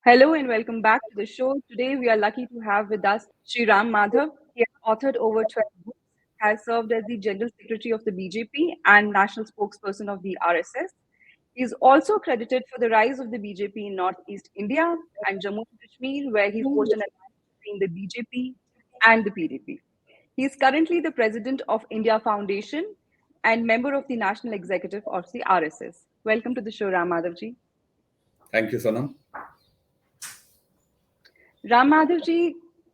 Hello and welcome back to the show. Today we are lucky to have with us Sri Ram Madhav. He has authored over 12 books, has served as the General Secretary of the BJP and National Spokesperson of the RSS. He is also credited for the rise of the BJP in Northeast India and Jammu and Kashmir, where he forged an alliance between the BJP and the PDP. He is currently the President of India Foundation and member of the National Executive of the RSS. Welcome to the show, Ram Madhav ji. Thank you Sonam. Ram Madhav ji,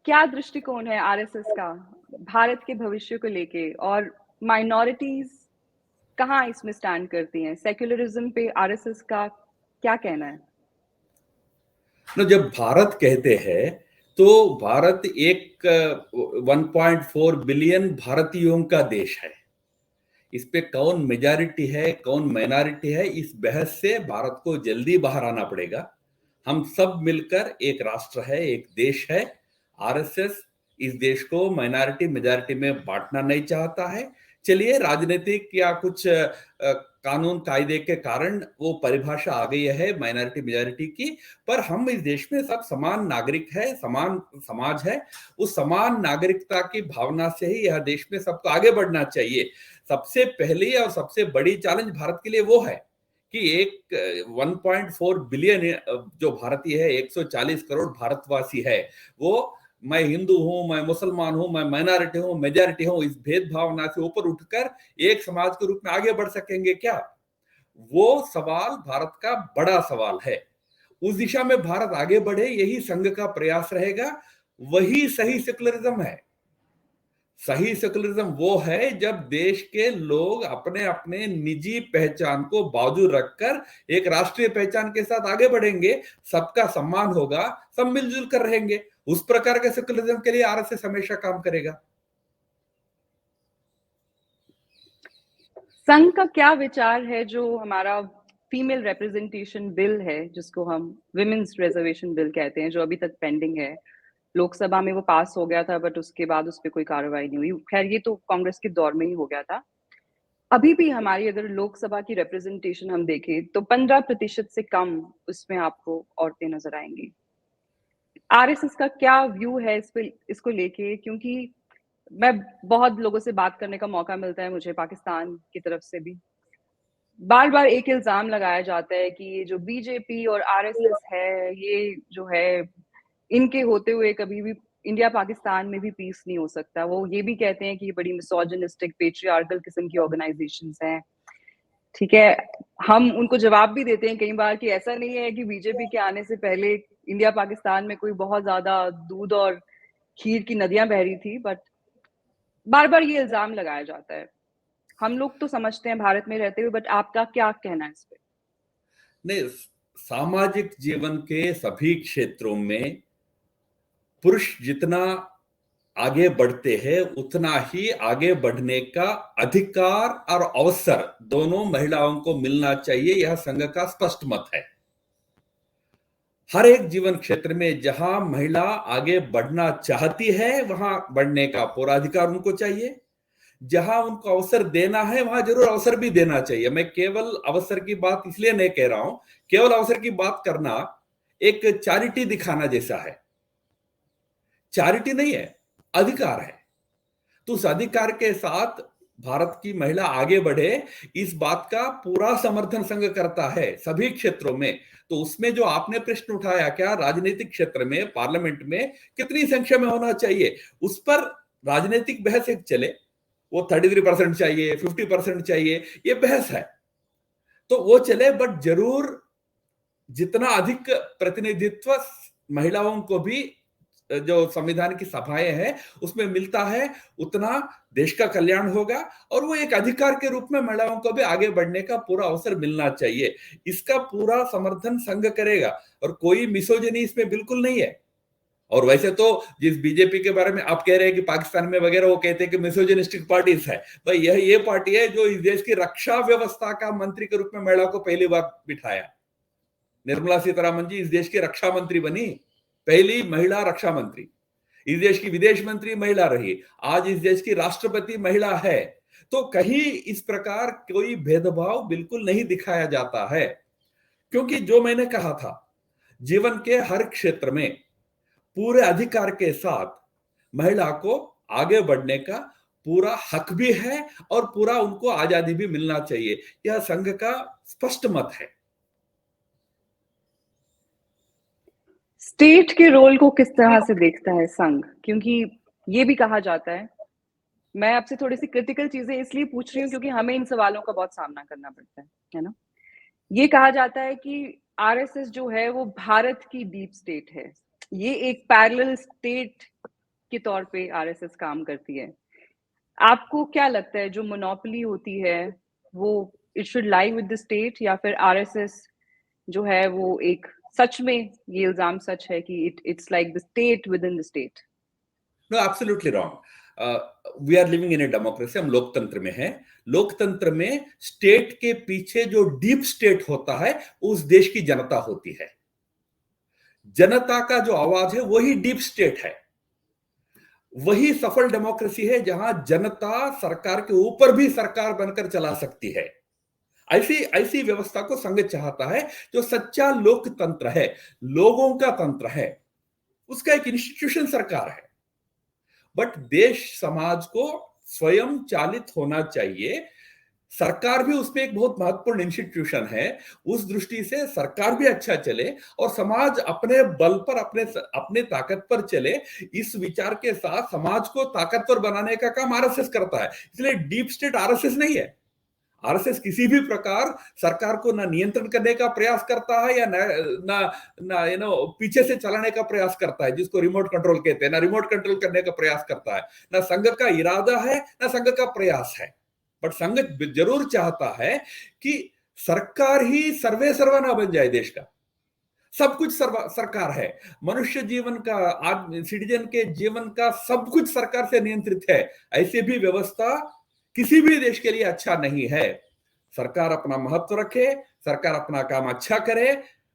क्या दृष्टिकोण है RSS का भारत के भविष्य को लेके और minorities कहाँ इसमें स्टैंड करती हैं? सेक्युलरिज्म पे आरएसएस का क्या कहना है? जब भारत कहते हैं तो भारत एक 1.4 बिलियन भारतीयों का देश है। इस पे कौन मेजॉरिटी है कौन माइनॉरिटी है, इस बहस से भारत को जल्दी बाहर आना पड़ेगा। हम सब मिलकर एक राष्ट्र है, एक देश है। आरएसएस इस देश को माइनॉरिटी मेजॉरिटी में बांटना नहीं चाहता है। चलिए, राजनीतिक या कुछ कानून कायदे के कारण वो परिभाषा आ गई है माइनॉरिटी मेजॉरिटी की, पर हम इस देश में सब समान नागरिक है, समान समाज है। उस समान नागरिकता की भावना से ही यह देश में सबको आगे बढ़ना चाहिए। सबसे पहली और सबसे बड़ी चैलेंज भारत के लिए वो है कि एक 1.4 बिलियन जो भारतीय है, 140 करोड़ भारतवासी है, वो मैं हिंदू हूं, मैं मुसलमान हूं, मैं माइनॉरिटी हूं, मेजॉरिटी हूं, इस भेदभावना से ऊपर उठकर एक समाज के रूप में आगे बढ़ सकेंगे क्या? वो सवाल भारत का बड़ा सवाल है। उस दिशा में भारत आगे बढ़े, यही संघ का प्रयास रहेगा। वही सही सेकुलरिज्म है। सही सेकुलरिज्म वो है जब देश के लोग अपने अपने निजी पहचान को बाजू रखकर एक राष्ट्रीय पहचान के साथ आगे बढ़ेंगे, सबका सम्मान होगा, सब मिलजुल कर रहेंगे। उस प्रकार के सेकुलरिज्म के लिए आरएसएस हमेशा काम करेगा। संघ का क्या विचार है जो हमारा फीमेल रिप्रेजेंटेशन बिल है, जिसको हम विमेन्स रिजर्वेशन बिल कहते हैं, जो अभी तक पेंडिंग है? लोकसभा में वो पास हो गया था, बट उसके बाद उस पर कोई कार्रवाई नहीं हुई। खैर, ये तो कांग्रेस के दौर में ही हो गया था। अभी भी हमारी अगर लोकसभा की रिप्रेजेंटेशन हम देखें तो 15% से कम उसमें आपको औरतें नजर आएंगी। आरएसएस का क्या व्यू है इसको लेके? क्योंकि मैं बहुत लोगों से बात करने का मौका मिलता है मुझे, पाकिस्तान की तरफ से भी बार बार एक इल्जाम लगाया जाता है कि ये जो बीजेपी और आरएसएस है, ये जो है, इनके होते हुए कभी भी इंडिया पाकिस्तान में भी पीस नहीं हो सकता। वो ये भी कहते हैं कि ये बड़ी मिसोजिनिस्टिक पेट्रियार्कल किस्म की ऑर्गेनाइजेशंस हैं। ठीक है, हम उनको जवाब भी देते हैं कई बार कि ऐसा नहीं है कि बीजेपी के आने से पहले इंडिया पाकिस्तान में कोई बहुत ज्यादा दूध और खीर की नदियां बह रही थी, बट बार बार ये इल्जाम लगाया जाता है। हम लोग तो समझते हैं भारत में रहते हुए, बट आपका क्या कहना है इस पे? नहीं, सामाजिक जीवन के सभी क्षेत्रों में पुरुष जितना आगे बढ़ते हैं उतना ही आगे बढ़ने का अधिकार और अवसर दोनों महिलाओं को मिलना चाहिए। यह संघ का स्पष्ट मत है। हर एक जीवन क्षेत्र में जहां महिला आगे बढ़ना चाहती है वहां बढ़ने का पूरा अधिकार उनको चाहिए। जहां उनको अवसर देना है वहां जरूर अवसर भी देना चाहिए। मैं केवल अवसर की बात इसलिए नहीं कह रहा हूं, केवल अवसर की बात करना एक चैरिटी दिखाना जैसा है। चैरिटी नहीं है, अधिकार है। तो उस अधिकार के साथ भारत की महिला आगे बढ़े, इस बात का पूरा समर्थन संघ करता है सभी क्षेत्रों में। तो उसमें जो आपने प्रश्न उठाया, क्या राजनीतिक क्षेत्र में पार्लियामेंट में कितनी संख्या में होना चाहिए, उस पर राजनीतिक बहस एक चले। वो 33% चाहिए, 50% चाहिए, ये बहस है तो वो चले, बट जरूर जितना अधिक प्रतिनिधित्व महिलाओं को भी जो संविधान की सभाएं हैं उसमें मिलता है, उतना देश का कल्याण होगा। और वो एक अधिकार के रूप में महिलाओं को भी आगे बढ़ने का पूरा अवसर मिलना चाहिए। इसका पूरा समर्थन संघ करेगा और कोई मिसोजिनी इसमें बिल्कुल नहीं है। और वैसे तो जिस बीजेपी के बारे में आप कह रहे हैं कि पाकिस्तान में वगैरह वो कहते हैं कि मिसोजिनिस्टिक पार्टीज है, भाई यह ये पार्टी है जो इस देश की रक्षा व्यवस्था का मंत्री के रूप में महिला को पहली बार बिठाया। निर्मला सीतारामन जी इस देश की रक्षा मंत्री बनी, पहली महिला रक्षा मंत्री। इस देश की विदेश मंत्री महिला रही, आज इस देश की राष्ट्रपति महिला है। तो कहीं इस प्रकार कोई भेदभाव बिल्कुल नहीं दिखाया जाता है। क्योंकि जो मैंने कहा था, जीवन के हर क्षेत्र में पूरे अधिकार के साथ महिला को आगे बढ़ने का पूरा हक भी है और पूरा उनको आजादी भी मिलना चाहिए। यह संघ का स्पष्ट मत है। स्टेट के रोल को किस तरह से देखता है संघ? क्योंकि ये भी कहा जाता है, मैं आपसे थोड़ी सी क्रिटिकल चीजें इसलिए पूछ रही हूँ क्योंकि हमें इन सवालों का बहुत सामना करना पड़ता है ना? ये कहा जाता है कि आरएसएस जो है वो भारत की डीप स्टेट है, ये एक पैरेलल स्टेट के तौर पे आरएसएस काम करती है। आपको क्या लगता है जो मोनोपोली होती है वो it should lie with the state, या फिर आरएसएस जो है वो एक सच में ये इल्जाम सच है कि it's like the state within the state? No, absolutely wrong. We are living in a democracy, हम लोकतंत्र में हैं। लोकतंत्र में स्टेट के पीछे जो डीप स्टेट होता है उस देश की जनता होती है। जनता का जो आवाज है वही डीप स्टेट है। वही सफल डेमोक्रेसी है जहां जनता सरकार के ऊपर भी सरकार बनकर चला सकती है। ऐसी ऐसी व्यवस्था को संघ चाहता है जो सच्चा लोकतंत्र है, लोगों का तंत्र है। उसका एक इंस्टीट्यूशन सरकार है, बट देश समाज को स्वयं चालित होना चाहिए। सरकार भी उसमें एक बहुत महत्वपूर्ण इंस्टीट्यूशन है। उस दृष्टि से सरकार भी अच्छा चले और समाज अपने बल पर, अपने ताकत पर चले, इस विचार के साथ समाज को ताकतवर बनाने का काम आरएसएस करता है। इसलिए डीप स्टेट आरएसएस नहीं है। आरएसएस किसी भी प्रकार सरकार को ना नियंत्रण करने का प्रयास करता है या ना पीछे से चलाने का प्रयास करता है, जिसको रिमोट कंट्रोल कहते हैं, ना रिमोट कंट्रोल करने का प्रयास करता है। ना संघ का इरादा है ना संघ का प्रयास है। बट संघ जरूर चाहता है कि सरकार ही सर्वे सर्वा ना बन जाए। देश का सब कुछ सरकार है। मनुष्य जीवन का, सिटीजन के जीवन का सब कुछ सरकार से नियंत्रित है। ऐसी भी व्यवस्था किसी भी देश के लिए अच्छा नहीं है। सरकार अपना महत्व रखे, सरकार अपना काम अच्छा करे,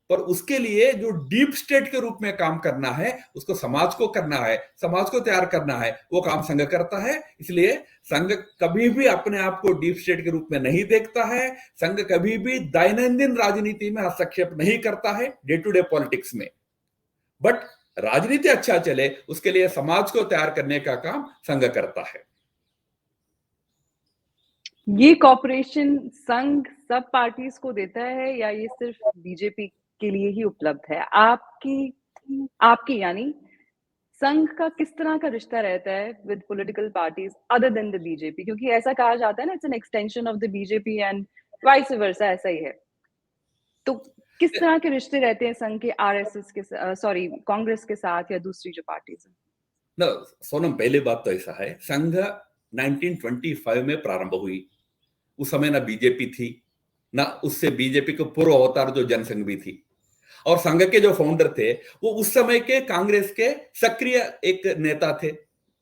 पर उसके लिए जो डीप स्टेट के रूप में काम करना है उसको समाज को करना है, समाज को तैयार करना है। वो काम संघ करता है। इसलिए संघ कभी भी अपने आप को डीप स्टेट के रूप में नहीं देखता है। संघ कभी भी दैनंदिन राजनीति में हस्तक्षेप नहीं करता है, डे टू डे पॉलिटिक्स में। बट राजनीति अच्छा चले उसके लिए समाज को तैयार करने का काम संघ करता है। ये कॉपरेशन संघ सब पार्टीज को देता है या ये सिर्फ बीजेपी के लिए ही उपलब्ध है? आपकी यानी संघ का किस तरह का रिश्ता रहता है with political parties other than the BJP? क्योंकि ऐसा कहा जाता है ना, it's an extension of the BJP and vice versa, ऐसा ही है। तो किस तरह के रिश्ते रहते हैं संघ के आरएसएस के सॉरी कांग्रेस के साथ या दूसरी जो पार्टीज है? ना सोनम, पहले बात तो ऐसा है, संघ 1925 में प्रारंभ हुई। उस समय ना बीजेपी थी, ना उससे बीजेपी के पूर्व अवतार जो जनसंघ भी थी। और संघ के जो फाउंडर थे वो उस समय के कांग्रेस के सक्रिय एक नेता थे।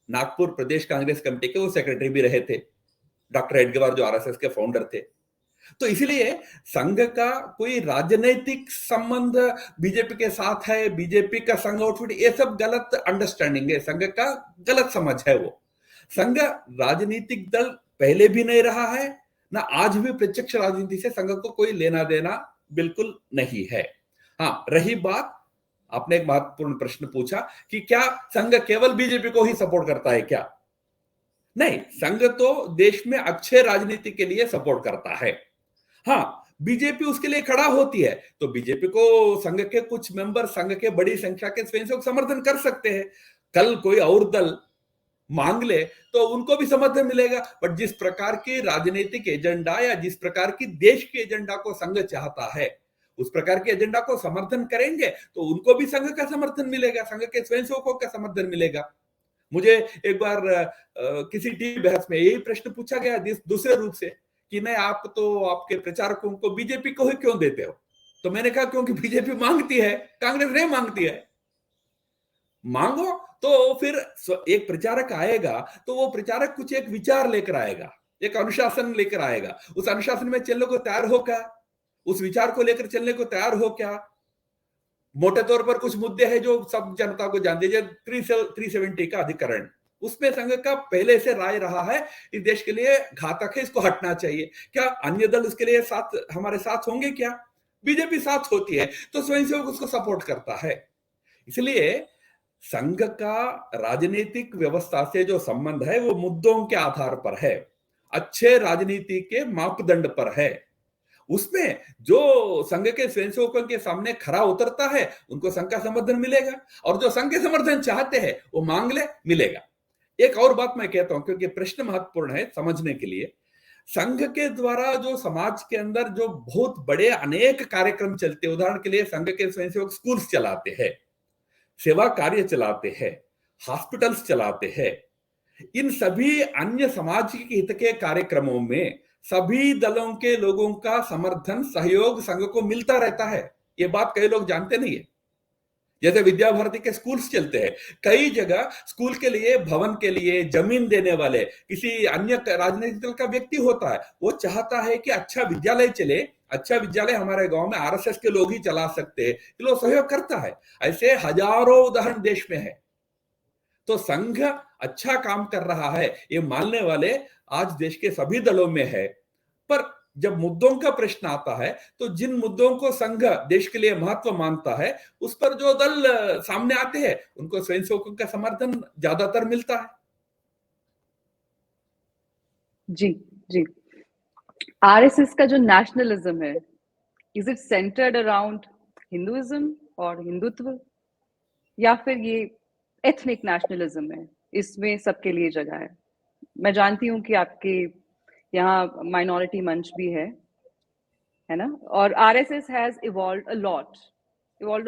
नागपुर प्रदेश कांग्रेस कमेटी के वो सेक्रेटरी भी रहे थे, डॉक्टर एडगवार, जो आरएसएस के फाउंडर थे। तो इसलिए संघ का कोई राजनीतिक संबंध बीजेपी के साथ है, बीजेपी का संघ आउटफिट, ये सब गलत अंडरस्टैंडिंग है, संघ का गलत समझ है। वो संघ राजनीतिक दल पहले भी नहीं रहा है, ना आज भी प्रत्यक्ष राजनीति से संघ को कोई लेना देना बिल्कुल नहीं है। हाँ, रही बात, आपने एक महत्वपूर्ण प्रश्न पूछा कि क्या संघ केवल बीजेपी को ही सपोर्ट करता है क्या? नहीं, संघ तो देश में अच्छे राजनीति के लिए सपोर्ट करता है। हाँ, बीजेपी उसके लिए खड़ा होती है तो बीजेपी को संघ के कुछ मेंबर, संघ के बड़ी संख्या के स्वयंसेवक समर्थन कर सकते हैं। कल कोई और दल मांग ले तो उनको भी समर्थन मिलेगा। बट जिस प्रकार की राजनीतिक एजेंडा या जिस प्रकार की देश के एजेंडा को संघ चाहता है, उस प्रकार के एजेंडा को समर्थन करेंगे तो उनको भी संघ का समर्थन मिलेगा, संघ के स्वयंसेवकों का समर्थन मिलेगा। मुझे एक बार किसी टीवी बहस में यही प्रश्न पूछा गया दूसरे रूप से कि नहीं, आप तो आपके प्रचारकों को बीजेपी को ही क्यों देते हो? तो मैंने कहा क्योंकि बीजेपी मांगती है, कांग्रेस नहीं मांगती है। मांगो तो फिर एक प्रचारक आएगा तो वो प्रचारक कुछ एक विचार लेकर आएगा, एक अनुशासन लेकर आएगा। उस अनुशासन में चलने को तैयार हो क्या? उस विचार को लेकर चलने को तैयार हो क्या? मोटे तौर पर कुछ मुद्दे हैं जो सब जनता को जानते हैं, 370 का अधिकरण, उसमें संघ का पहले से राय रहा है इस देश के लिए घातक है, इसको हटना चाहिए। क्या अन्य दल उसके लिए हमारे साथ होंगे क्या? बीजेपी साथ होती है तो स्वयंसेवक उसको सपोर्ट करता है। इसलिए संघ का राजनीतिक व्यवस्था से जो संबंध है वो मुद्दों के आधार पर है, अच्छे राजनीति के मापदंड पर है। उसमें जो संघ के स्वयंसेवकों के सामने खरा उतरता है उनको संघ का समर्थन मिलेगा, और जो संघ के समर्थन चाहते हैं वो मांग ले, मिलेगा। एक और बात मैं कहता हूं क्योंकि प्रश्न महत्वपूर्ण है समझने के लिए। संघ के द्वारा जो समाज के अंदर जो बहुत बड़े अनेक कार्यक्रम चलते हैं, उदाहरण के लिए संघ के स्वयंसेवक स्कूल्स चलाते हैं, सेवा कार्य चलाते हैं, हॉस्पिटल्स चलाते हैं। इन सभी अन्य सामाजिक हित के कार्यक्रमों में सभी दलों के लोगों का समर्थन, सहयोग संघ को मिलता रहता है। ये बात कई लोग जानते नहीं है। जैसे विद्या भारती के स्कूल्स चलते हैं, कई जगह स्कूल के लिए, भवन के लिए जमीन देने वाले किसी अन्य राजनीतिक दल का व्यक्ति होता है, वो चाहता है कि अच्छा विद्यालय चले, अच्छा विद्यालय हमारे गांव में आरएसएस के लोग ही चला सकते हैं, लोग सहयोग करता है। ऐसे हजारों उदाहरण देश में है। तो संघ अच्छा काम कर रहा है ये मानने वाले आज देश के सभी दलों में है। पर जब मुद्दों का प्रश्न आता है तो जिन मुद्दों को संघ देश के लिए महत्व मानता है उस पर जो दल सामने आते हैं उनको स्वयंसेवकों का समर्थन ज्यादातर मिलता है। जी जी। आरएसएस का जो नेशनलिज्म है, is it centred around Hinduism और हिंदुत्व, या फिर ये एथनिक नेशनलिज्म है, इसमें सबके लिए जगह है? मैं जानती हूँ कि आपके यहाँ माइनॉरिटी मंच भी है ना, और RSS has evolved a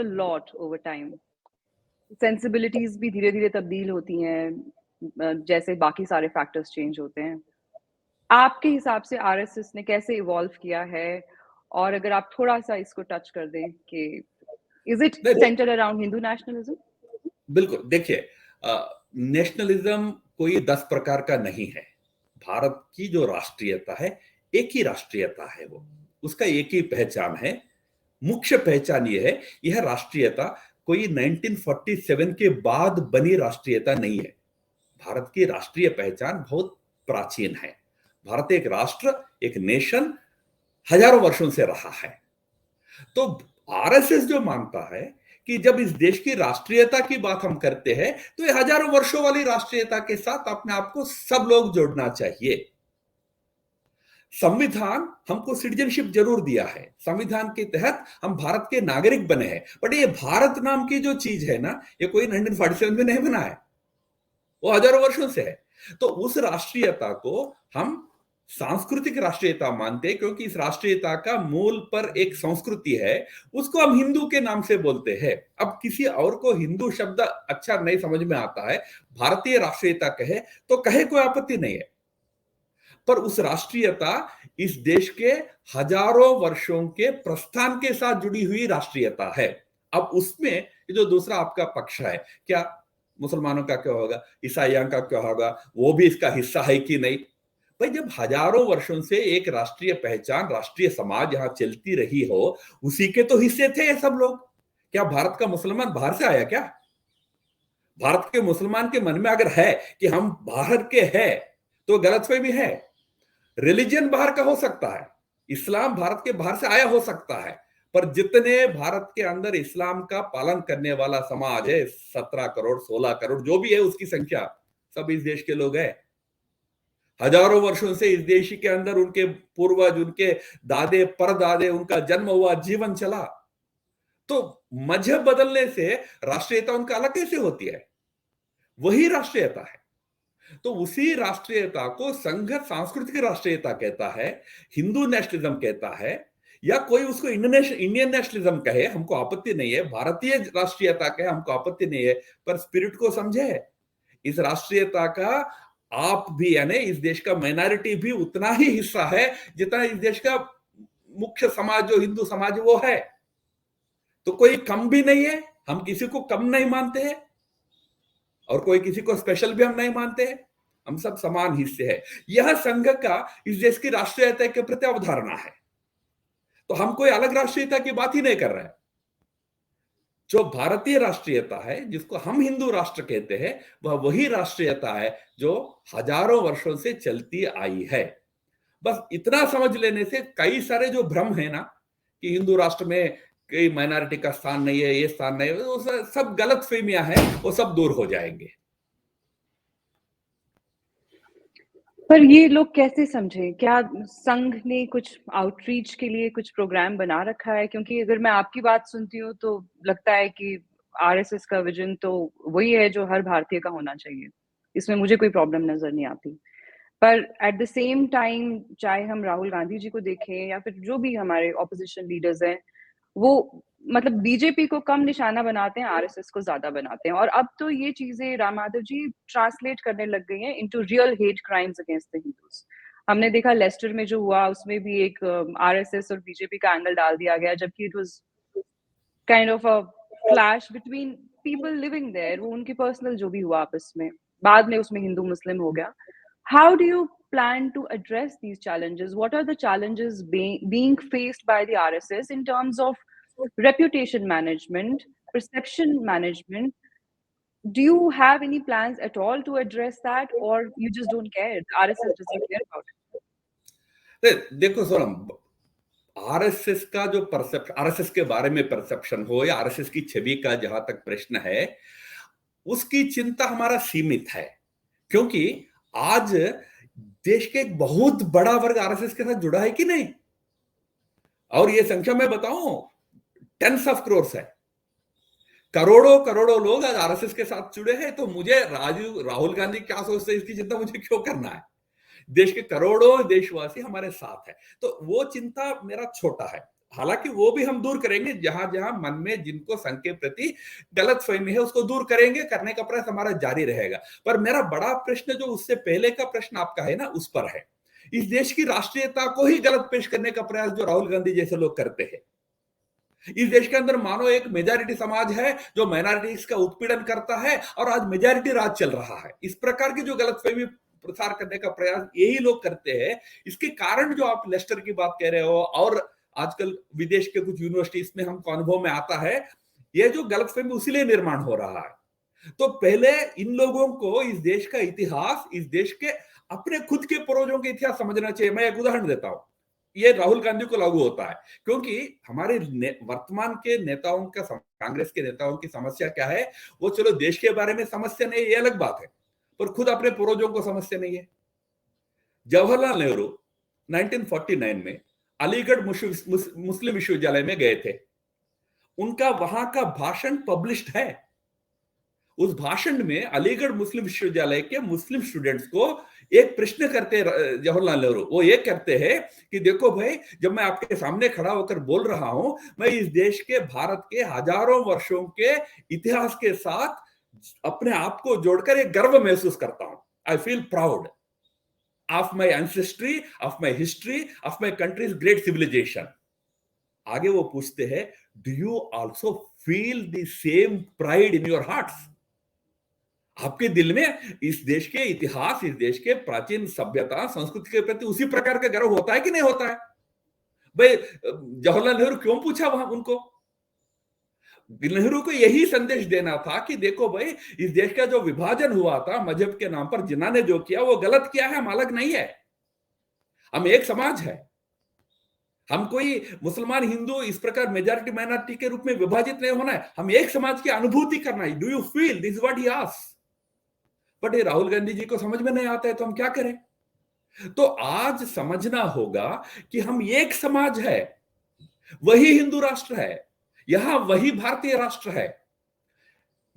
lot over time. Sensibilities भी धीरे धीरे तब्दील होती हैं जैसे बाकी सारे फैक्टर्स चेंज होते हैं। आपके हिसाब से आरएसएस ने कैसे इवॉल्व किया है? और अगर आप थोड़ा सा इसको टच कर दें कि is it centred around Hindu nationalism? बिल्कुल, देखिए नेशनलिज्म कोई 10 प्रकार का नहीं है। भारत की जो राष्ट्रीयता है, एक ही राष्ट्रीयता है, वो उसका एक ही पहचान है। मुख्य पहचान ये है, यह राष्ट्रीयता कोई 1947 के बाद बनी राष्ट्रीयता नहीं है। भारत की राष्ट्रीय पहचान बहुत प्राचीन है। भारत एक राष्ट्र, एक नेशन हजारों वर्षों से रहा है। तो आरएसएस जो मानता है कि जब इस देश की राष्ट्रीयता की बात हम करते हैं तो ये हजारों वर्षों वाली राष्ट्रीयता के साथ अपने आप को सब लोग जोड़ना चाहिए। संविधान हमको सिटीजनशिप जरूर दिया है, संविधान के तहत हम भारत के नागरिक बने हैं, बट ये भारत नाम की जो चीज है ना, ये कोई 1947 में नहीं बना है, वो हजारों वर्षों से है। तो उस राष्ट्रीयता को हम सांस्कृतिक राष्ट्रीयता मानते हैं क्योंकि इस राष्ट्रीयता का मूल पर एक संस्कृति है, उसको हम हिंदू के नाम से बोलते हैं। अब किसी और को हिंदू शब्द अच्छा नहीं समझ में आता है, भारतीय राष्ट्रीयता कहे तो कहे, कोई आपत्ति नहीं है। पर उस राष्ट्रीयता इस देश के हजारों वर्षों के प्रस्थान के साथ जुड़ी हुई राष्ट्रीयता है। अब उसमें जो दूसरा आपका पक्ष है, क्या मुसलमानों का क्या होगा, ईसाइयों का क्या होगा, वो भी इसका हिस्सा है कि नहीं? भाई, जब हजारों वर्षों से एक राष्ट्रीय पहचान, राष्ट्रीय समाज यहां चलती रही हो, उसी के तो हिस्से थे ये सब लोग। क्या भारत का मुसलमान बाहर से आया क्या? भारत के मुसलमान के मन में अगर है कि हम बाहर के हैं तो गलतफहमी है। रिलीजन बाहर का हो सकता है, इस्लाम भारत के बाहर से आया हो सकता है, पर जितने भारत के अंदर इस्लाम का पालन करने वाला समाज है, 17 करोड़ 16 करोड़ जो भी है उसकी संख्या, सब इस देश के लोग हैं। हजारों वर्षों से इस देश के अंदर उनके पूर्वज, उनके दादे परदादे, उनका जन्म हुआ, जीवन चला। तो मजहब बदलने से राष्ट्रीयता उनका अलग कैसे होती है? वही राष्ट्रीयता है। तो उसी राष्ट्रीयता को संघ सांस्कृतिक राष्ट्रीयता कहता है, हिंदू नेशनलिज्म कहता है, या कोई उसको इंडियन नेशनलिज्म कहे, हमको आपत्ति नहीं है। भारतीय राष्ट्रीयता कहे, हमको आपत्ति नहीं है, पर स्पिरिट को समझे। इस राष्ट्रीयता का आप भी, यानी इस देश का माइनॉरिटी भी उतना ही हिस्सा है जितना इस देश का मुख्य समाज जो हिंदू समाज वो है। तो कोई कम भी नहीं है, हम किसी को कम नहीं मानते हैं और कोई किसी को स्पेशल भी हम नहीं मानते हैं, हम सब समान हिस्से हैं। यह संघ का इस देश की राष्ट्रीयता के प्रति अवधारणा है। तो हम कोई अलग राष्ट्रीयता की बात ही नहीं कर रहे हैं। जो भारतीय राष्ट्रीयता है, जिसको हम हिंदू राष्ट्र कहते हैं, वह वही राष्ट्रीयता है जो हजारों वर्षों से चलती आई है। बस इतना समझ लेने से कई सारे जो भ्रम है ना, कि हिंदू राष्ट्र में कई माइनॉरिटी का स्थान नहीं है, ये स्थान नहीं है, वो सब गलत फहमियां हैं, वो सब दूर हो जाएंगे। पर ये लोग कैसे समझें? क्या संघ ने कुछ आउटरीच के लिए कुछ प्रोग्राम बना रखा है? क्योंकि अगर मैं आपकी बात सुनती हूँ तो लगता है कि आरएसएस का विजन तो वही है जो हर भारतीय का होना चाहिए। इसमें मुझे कोई प्रॉब्लम नज़र नहीं आती। पर एट द सेम टाइम चाहे हम राहुल गांधी जी को देखें या फिर जो भी हमारे ऑपोजिशन लीडर्स हैं, वो मतलब बीजेपी को कम निशाना बनाते हैं, आरएसएस को ज्यादा बनाते हैं। और अब तो ये चीजें राम माधव जी ट्रांसलेट करने लग गई हैं into real hate crimes against the Hindus. हमने देखा लेस्टर में जो हुआ उसमें भी एक आरएसएस और बीजेपी का एंगल डाल दिया गया, जबकि it was kind of a clash between people living there, वो उनकी पर्सनल जो भी हुआ आपस में, बाद में उसमें हिंदू मुस्लिम हो गया। How do you plan to address these challenges? What are the challenges being faced by the RSS in terms of reputation management, perception management? Do you have any plans at all to address that, or you just don't care? The RSS doesn't care about देखो Sonam, RSS का जो perception, RSS के बारे में perception हो या RSS की छवि का जहां तक प्रश्न है, उसकी चिंता हमारा सीमित है। क्योंकि आज देश के एक बहुत बड़ा वर्ग आरएसएस के साथ जुड़ा है कि नहीं, और ये संख्या मैं बताऊं, टेंस ऑफ क्रोर्स है। करोड़ों करोड़ों लोग आज आरएसएस के साथ जुड़े हैं। तो मुझे राहुल गांधी क्या सोचते हैं इसकी चिंता मुझे क्यों करना है? देश के करोड़ों देशवासी हमारे साथ है, तो वो चिंता मेरा छोटा है। हालांकि वो भी हम दूर करेंगे, जहां जहां मन में जिनको संघ के प्रति गलत फहमी है उसको दूर करेंगे, करने का प्रयास हमारा जारी रहेगा। पर मेरा बड़ा प्रश्न जो उससे पहले का प्रश्न आपका है ना, उस पर है। इस देश की राष्ट्रीयता को ही गलत पेश करने का प्रयास जो राहुल गांधी जैसे लोग करते हैं। इस देश के अंदर मानो एक मेजॉरिटी समाज है जो माइनॉरिटीज का उत्पीड़न करता है, और आज मेजॉरिटी राज चल रहा है। इस प्रकार की जो गलतफहमी प्रसार करने का प्रयास यही लोग करते हैं। इसके कारण जो आप लेस्टर की बात कह रहे हो, और आजकल विदेश के कुछ यूनिवर्सिटीज में हमको अनुभव में आता है, ये जो गलतफहमी उसीलिए निर्माण हो रहा है। तो पहले इन लोगों को इस देश का इतिहास, इस देश के अपने खुद के पूर्वजों के इतिहास समझना चाहिए। मैं एक उदाहरण देता हूं, ये राहुल गांधी को लागू होता है, क्योंकि हमारे वर्तमान के नेताओं का, कांग्रेस के नेताओं की समस्या क्या है? वो चलो देश के बारे में समस्या नहीं, ये अलग बात है, पर खुद अपने पूर्वजों को समस्या नहीं है। जवाहरलाल नेहरू 1949 में अलीगढ़ मुस्लिम विश्वविद्यालय में गए थे। उनका वहां का भाषण पब्लिश्ड है। उस भाषण में अलीगढ़ मुस्लिम विश्वविद्यालय के मुस्लिम स्टूडेंट्स को एक प्रश्न करते जवाहरलाल नेहरू, वो ये कहते हैं कि देखो भाई, जब मैं आपके सामने खड़ा होकर बोल रहा हूं, मैं इस देश के, भारत के हजारों वर्षों के इतिहास के साथ अपने आप को जोड़कर एक गर्व महसूस करता हूं। I feel proud of my ancestry, of my history, of my countries great civilisation. आगे वो पूछते हैं, do you also feel the same pride in your hearts? आपके दिल में इस देश के इतिहास, इस देश के प्राचीन सभ्यता, संस्कृति के प्रति उसी प्रकार का गर्व होता है कि नहीं होता है? भाई, जवाहरलाल नेहरू क्यों पूछा वहां उनको? नेहरू को यही संदेश देना था कि देखो भाई, इस देश का जो विभाजन हुआ था मजहब के नाम पर, जिन्होंने जो किया वो गलत किया है, हम अलग नहीं है, हम एक समाज है। हम कोई मुसलमान हिंदू इस प्रकार मेजॉरिटी माइनॉरिटी के रूप में विभाजित नहीं होना है, हम एक समाज की अनुभूति करना है। Do you feel this what he asks? But ये राहुल गांधी जी को समझ में नहीं आता है, तो हम क्या करें? तो आज समझना होगा कि हम एक समाज है, वही हिंदू राष्ट्र है, यहां वही भारतीय राष्ट्र है।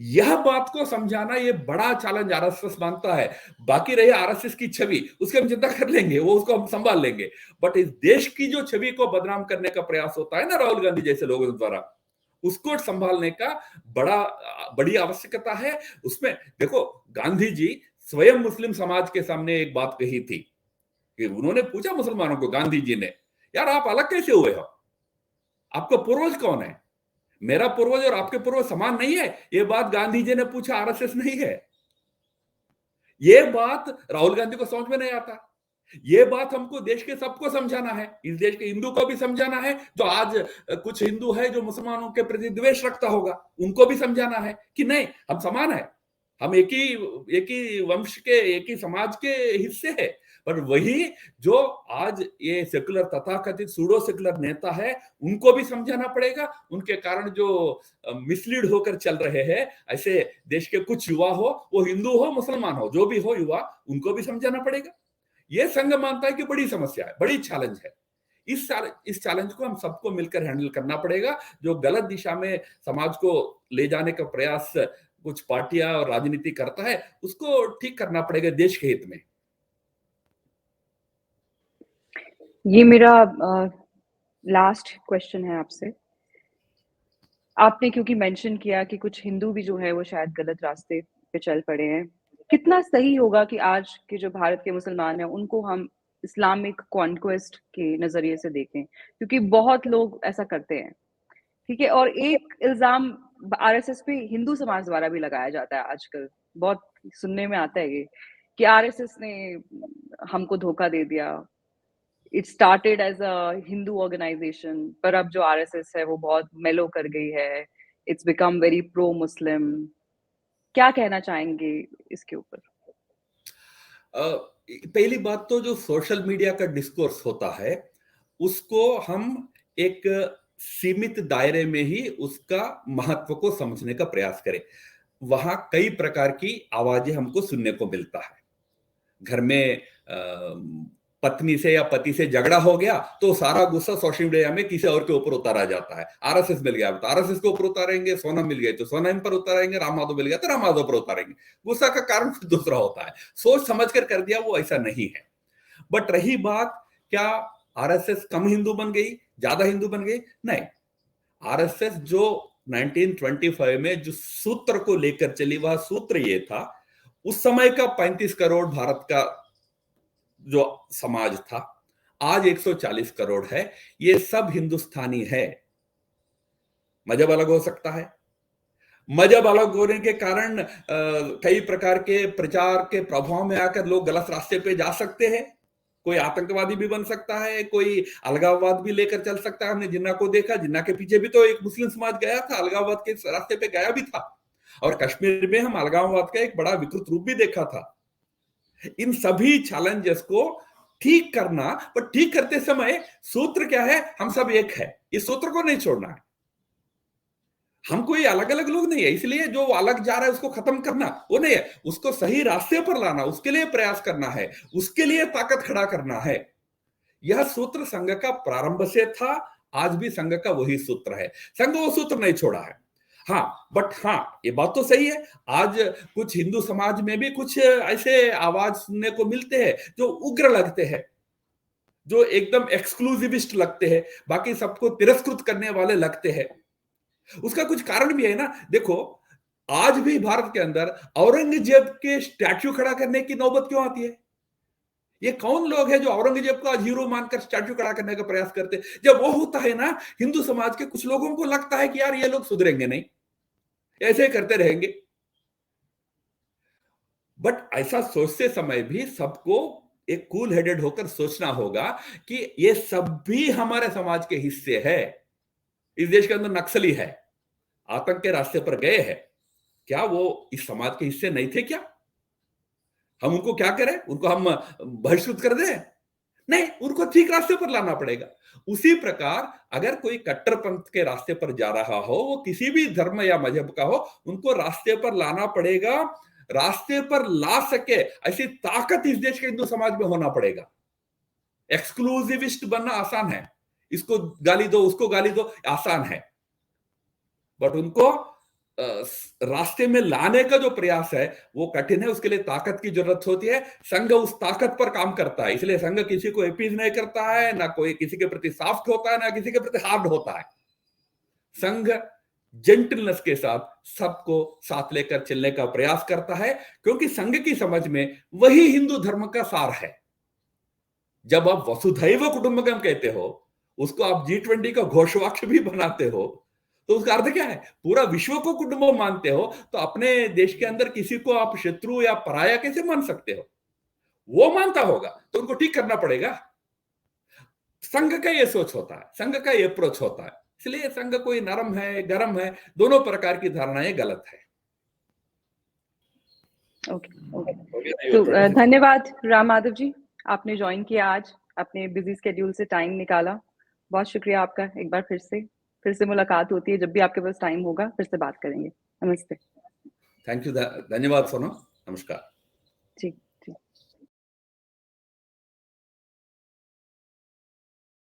यह बात को समझाना ये बड़ा चैलेंज आरएसएस मानता है। बाकी रही आरएसएस की छवि, उसकी हम चिंता कर लेंगे, वो उसको हम संभाल लेंगे। बट इस देश की जो छवि को बदनाम करने का प्रयास होता है ना राहुल गांधी जैसे लोगों द्वारा, उसको संभालने का बड़ी आवश्यकता है। उसमें देखो, गांधी जी स्वयं मुस्लिम समाज के सामने एक बात कही थी कि उन्होंने पूछा मुसलमानों को, गांधी जी ने, यार आप अलग कैसे हुए हो? आपका पूर्वज कौन है? मेरा पूर्वज और आपके पूर्वज समान नहीं है? ये बात गांधी जी ने पूछा, आरएसएस नहीं है। ये बात राहुल गांधी को समझ में नहीं आता। ये बात हमको देश के सबको समझाना है, इस देश के हिंदू को भी समझाना है। जो आज कुछ हिंदू है जो मुसलमानों के प्रति द्वेष रखता होगा, उनको भी समझाना है कि नहीं, हम समान है, हम एक ही वंश के, एक ही समाज के हिस्से हैं। पर वही जो आज ये सेकुलर तथाकथित सूडो सेकुलर नेता है उनको भी समझाना पड़ेगा, उनके कारण जो मिसलीड होकर चल रहे हैं ऐसे देश के कुछ युवा हो, वो हिंदू हो मुसलमान हो जो भी हो युवा, उनको भी समझाना पड़ेगा। ये संघ मानता है कि बड़ी समस्या है, बड़ी चैलेंज है। इस चैलेंज को हम सबको मिलकर हैंडल करना पड़ेगा। जो गलत दिशा में समाज को ले जाने का प्रयास कुछ पार्टियां और राजनीति करता है उसको ठीक करना पड़ेगा देश के हित में। ये मेरा लास्ट क्वेश्चन है आपसे। आपने क्योंकि मेंशन किया कि कुछ हिंदू भी जो है वो शायद गलत रास्ते पे चल पड़े हैं, कितना सही होगा कि आज के जो भारत के मुसलमान हैं उनको हम इस्लामिक कॉन्क्वेस्ट के नजरिए से देखें, क्योंकि बहुत लोग ऐसा करते हैं, ठीक है। और एक इल्जाम आरएसएस पे हिंदू समाज द्वारा भी लगाया जाता है आजकल, बहुत सुनने में आता है ये कि आरएसएस ने हमको धोखा दे दिया, it started as a Hindu organization, पर अब जो आरएसएस है वो बहुत मेलो कर गई है, इट्स बिकम वेरी प्रो मुस्लिम। क्या कहना चाहेंगे इसके ऊपर? पहली बात तो जो सोशल मीडिया का डिस्कोर्स होता है उसको हम एक सीमित दायरे में ही उसका महत्व को समझने का प्रयास करें। वहां कई प्रकार की आवाजें हमको सुनने को मिलता है। घर में पत्नी से या पति से झगड़ा हो गया तो सारा गुस्सा सोशल मीडिया में किसी और के ऊपर उतारा जाता है। आरएसएस मिल गया तो आरएसएस के ऊपर उतारेंगे, सोनम मिल गई तो सोनम पर उतारेंगे, राम माधव मिल गया तो राम माधव पर उतारेंगे। गुस्सा का कारण दूसरा होता है, सोच समझ कर दिया, वो ऐसा नहीं है। बट रही बात क्या आरएसएस कम हिंदू बन गई, ज्यादा हिंदू बन गई? नहीं। आरएसएस जो 1925 में जो सूत्र को लेकर चली वह सूत्र ये था, उस समय का 35 करोड़ भारत का जो समाज था, आज 140 करोड़ है, ये सब हिंदुस्तानी है। मजहब अलग हो सकता है, मजहब अलग होने के कारण कई प्रकार के प्रचार के प्रभाव में आकर लोग गलत रास्ते पे जा सकते हैं। कोई आतंकवादी भी बन सकता है, कोई अलगाववाद भी लेकर चल सकता है। हमने जिन्ना को देखा, जिन्ना के पीछे भी तो एक मुस्लिम समाज गया था, अलगाववाद के रास्ते पे गया भी था। और कश्मीर में हम अलगाववाद का एक बड़ा विकृत रूप भी देखा था। इन सभी चैलेंजेस को ठीक करना, पर ठीक करते समय सूत्र क्या है? हम सब एक है, इस सूत्र को नहीं छोड़ना है। हम कोई अलग अलग लोग नहीं है, इसलिए जो अलग जा रहा है उसको खत्म करना वो नहीं है, उसको सही रास्ते पर लाना, उसके लिए प्रयास करना है, उसके लिए ताकत खड़ा करना है। यह सूत्र संघ का प्रारंभ से था, आज भी संघ का वही सूत्र है। संघ वो सूत्र नहीं छोड़ा है। हाँ, बट हाँ, ये बात तो सही है, आज कुछ हिंदू समाज में भी कुछ ऐसे आवाज सुनने को मिलते हैं जो उग्र लगते हैं, जो एकदम एक्सक्लूसिविस्ट लगते हैं, बाकी सबको तिरस्कृत करने वाले लगते हैं। उसका कुछ कारण भी है ना। देखो, आज भी भारत के अंदर औरंगजेब के स्टैच्यू खड़ा करने की नौबत क्यों आती है? ये कौन लोग हैं जो औरंगजेब को आज हीरो मानकर स्टैच्यू खड़ा करने का प्रयास करते हैं? जब वो होता है ना, हिंदू समाज के कुछ लोगों को लगता है कि यार ये लोग सुधरेंगे नहीं, ऐसे ही करते रहेंगे। बट ऐसा सोचते समय भी सबको एक कूल हेडेड होकर सोचना होगा कि ये सब भी हमारे समाज के हिस्से है। इस देश के अंदर नक्सली है, आतंक के रास्ते पर गए हैं, क्या वो इस समाज के हिस्से नहीं थे क्या? हम उनको क्या करें? उनको हम बहिष्कृत कर दें? नहीं, उनको ठीक रास्ते पर लाना पड़ेगा। उसी प्रकार अगर कोई कट्टरपंथ के रास्ते पर जा रहा हो, वो किसी भी धर्म या मजहब का हो, उनको रास्ते पर लाना पड़ेगा। रास्ते पर ला सके ऐसी ताकत इस देश के हिंदू समाज में होना पड़ेगा। एक्सक्लूसिविस्ट बनना आसान है, इसको गाली दो, उसको गाली दो, आसान है। बट उनको रास्ते में लाने का जो प्रयास है वो कठिन है, उसके लिए ताकत की जरूरत होती है। संघ उस ताकत पर काम करता है, इसलिए संघ किसी को अपीज नहीं करता है, ना कोई किसी के प्रति सॉफ्ट होता है, ना किसी के प्रति हार्ड होता है। संघ जेंटलनेस के साथ सबको साथ लेकर चलने का प्रयास करता है, क्योंकि संघ की समझ में वही हिंदू धर्म का सार है। जब आप वसुधैव कुटुंबकम कहते हो, उसको आप G20 का घोषवाक्य भी बनाते हो, तो उसका अर्थ क्या है? पूरा विश्व को कुटुंब मानते हो, तो अपने देश के अंदर किसी को आप शत्रु या पराया कैसे मान सकते हो? वो मानता होगा तो उनको ठीक करना पड़ेगा। संघ का ये सोच होता है, संघ का ये अप्रोच होता है। इसलिए संघ कोई नरम है, गरम है, दोनों प्रकार की धारणाएं गलत है। ओके, तो धन्यवाद राम माधव जी, आपने ज्वाइन किया आज, अपने बिजी स्केड्यूल से टाइम निकाला। बहुत शुक्रिया आपका। एक बार फिर से मुलाकात होती है, जब भी आपके पास टाइम होगा फिर से बात करेंगे। नमस्ते। थैंक यू, धन्यवाद सोनम, नमस्कार। जी।